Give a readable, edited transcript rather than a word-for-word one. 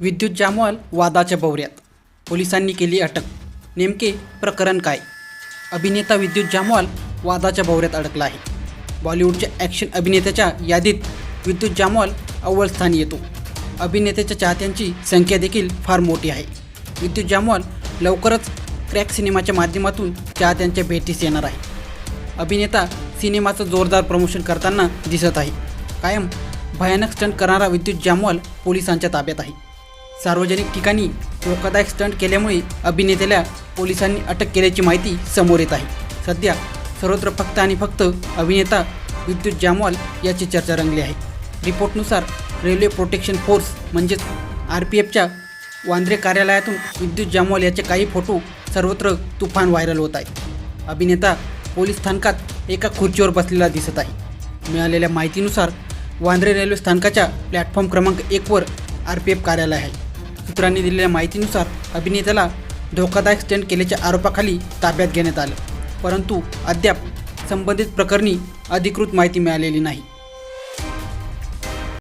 विद्युत जामवाल वादाच्या भोवऱ्यात, पोलिसांनी केली अटक. नेमके प्रकरण काय? अभिनेता विद्युत जामवाल वादाच्या भोवऱ्यात अडकला आहे. बॉलिवूडच्या ॲक्शन अभिनेत्याच्या यादीत विद्युत जामवाल अव्वल स्थानी येतो. अभिनेत्याच्या चाहत्यांची संख्या देखील फार मोठी आहे. विद्युत जामवाल लवकरच क्रॅक सिनेमाच्या माध्यमातून चाहत्यांच्या भेटीस येणार आहे. अभिनेता सिनेमाचं जोरदार प्रमोशन करताना दिसत आहे. कायम भयानक स्टंट करणारा विद्युत जामवाल पोलिसांच्या ताब्यात आहे. सार्वजनिक ठिकाणी धोकादायक स्टंट केल्यामुळे अभिनेत्याला पोलिसांनी अटक केल्याची माहिती समोर येत आहे. सध्या सर्वत्र फक्त आणि फक्त अभिनेता विद्युत जामवाल याची चर्चा रंगली आहे. रिपोर्टनुसार रेल्वे प्रोटेक्शन फोर्स म्हणजेच RPFच्या वांद्रे कार्यालयातून विद्युत जामवाल याचे काही फोटो सर्वत्र तुफान व्हायरल होत आहेत. अभिनेता पोलीस स्थानकात एका खुर्चीवर बसलेला दिसत आहे. मिळालेल्या माहितीनुसार वांद्रे रेल्वे स्थानकाच्या प्लॅटफॉर्म क्रमांक 1वर RPF कार्यालय आहे. सूत्रांनी दिलेल्या माहितीनुसार अभिनेत्याला धोकादायक स्टंट केल्याच्या आरोपाखाली ताब्यात घेण्यात आलं, परंतु अद्याप संबंधित प्रकरणी अधिकृत माहिती मिळालेली नाही.